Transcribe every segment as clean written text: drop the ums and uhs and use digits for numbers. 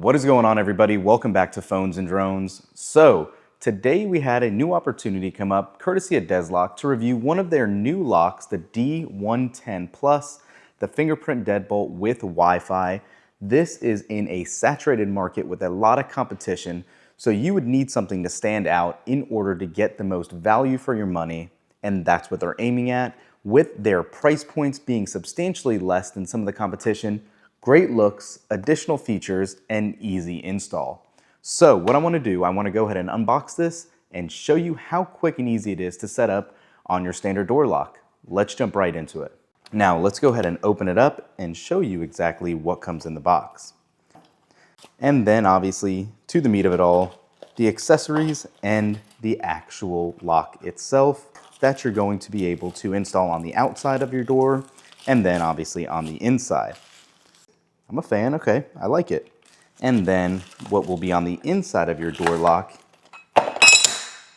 What is going on, everybody? Welcome back to Phones and Drones. So today we had a new opportunity come up courtesy of Desloc to review one of their new locks, the D110 Plus, the fingerprint deadbolt with Wi-Fi. This is in a saturated market with a lot of competition, so you would need something to stand out in order to get the most value for your money, and that's what they're aiming at, with their price points being substantially less than some of the competition. Great looks, additional features, and easy install. So what I want to do, I want to go ahead and unbox this and show you how quick and easy it is to set up on your standard door lock. Let's jump right into it. Now let's go ahead and open it up and show you exactly what comes in the box. And then obviously, to the meat of it all, the accessories and the actual lock itself that you're going to be able to install on the outside of your door and then obviously on the inside. I'm a fan, okay, I like it. And then what will be on the inside of your door lock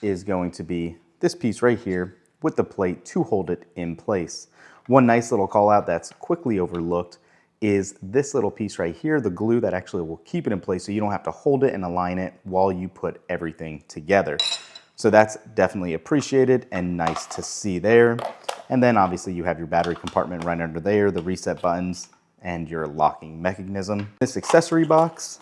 is going to be this piece right here with the plate to hold it in place. One nice little call out that's quickly overlooked is this little piece right here, the glue that actually will keep it in place so you don't have to hold it and align it while you put everything together. So that's definitely appreciated and nice to see there. And then obviously you have your battery compartment right under there, the reset buttons, and your locking mechanism. This accessory box,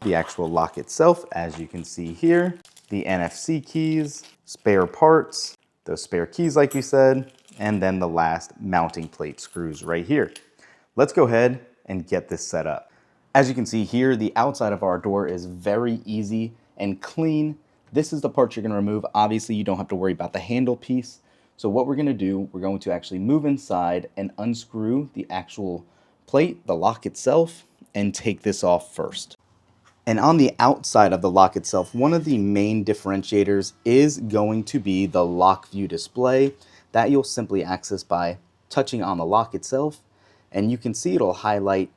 the actual lock itself, as you can see here, the NFC keys, spare parts, those spare keys like we said, and then the last mounting plate screws right here. Let's go ahead and get this set up. As you can see here, the outside of our door is very easy and clean. This is the part you're gonna remove. Obviously, you don't have to worry about the handle piece. So what we're gonna do, we're going to actually move inside and unscrew the actual plate, the lock itself, and take this off first. And on the outside of the lock itself, one of the main differentiators is going to be the lock view display that you'll simply access by touching on the lock itself. And you can see it'll highlight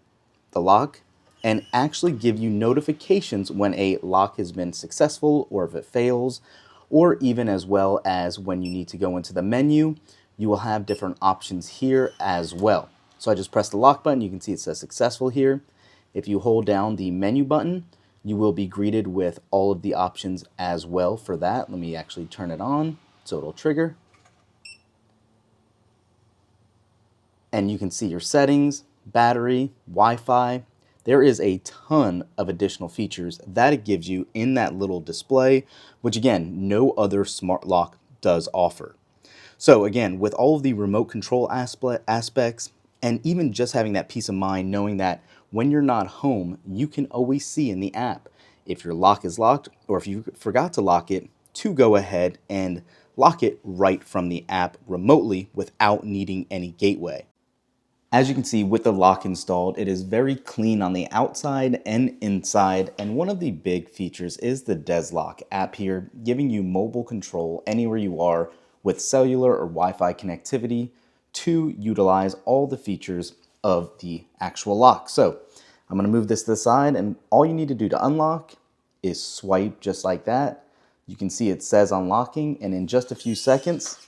the lock and actually give you notifications when a lock has been successful or if it fails, or even as well as when you need to go into the menu, you will have different options here as well. So I just press the lock button, you can see it says successful here. If you hold down the menu button, you will be greeted with all of the options as well for that. Let me actually turn it on so it'll trigger. And you can see your settings, battery, Wi-Fi. There is a ton of additional features that it gives you in that little display, which again, no other smart lock does offer. So again, with all of the remote control aspects, and even just having that peace of mind knowing that when you're not home, you can always see in the app if your lock is locked or if you forgot to lock it, to go ahead and lock it right from the app remotely without needing any gateway. As you can see with the lock installed, it is very clean on the outside and inside, and one of the big features is the Desloc app here, giving you mobile control anywhere you are with cellular or Wi-Fi connectivity to utilize all the features of the actual lock. So I'm going to move this to the side, and all you need to do to unlock is swipe just like that. You can see it says unlocking, and in just a few seconds,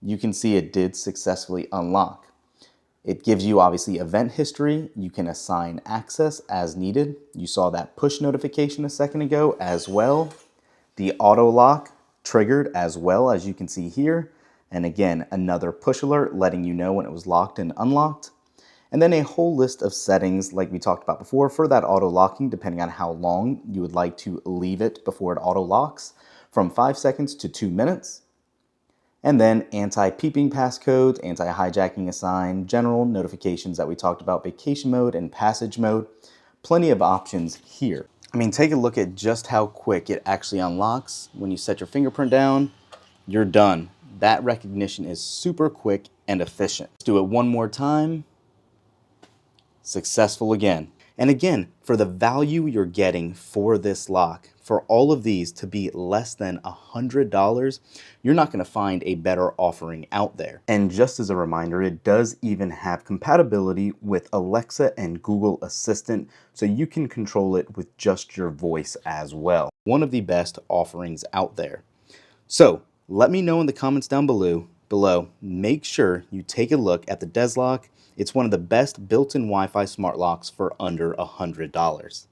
you can see it did successfully unlock. It gives you obviously event history. You can assign access as needed. You saw that push notification a second ago as well. The auto lock triggered as well, as you can see here. And again, another push alert letting you know when it was locked and unlocked. And then a whole list of settings like we talked about before for that auto locking, depending on how long you would like to leave it before it auto locks, from 5 seconds to 2 minutes. And then anti-peeping passcodes, anti-hijacking assign, general notifications that we talked about, vacation mode and passage mode. Plenty of options here. I mean, take a look at just how quick it actually unlocks. When you set your fingerprint down, you're done. That recognition is super quick and efficient. Let's do it one more time. Successful again. And again, for the value you're getting for this lock, for all of these to be less than $100, you're not going to find a better offering out there. And just as a reminder, it does even have compatibility with Alexa and Google Assistant, so you can control it with just your voice as well. One of the best offerings out there. So let me know in the comments down below, below, make sure you take a look at the Desloc. It's one of the best built-in Wi-Fi smart locks for under $100.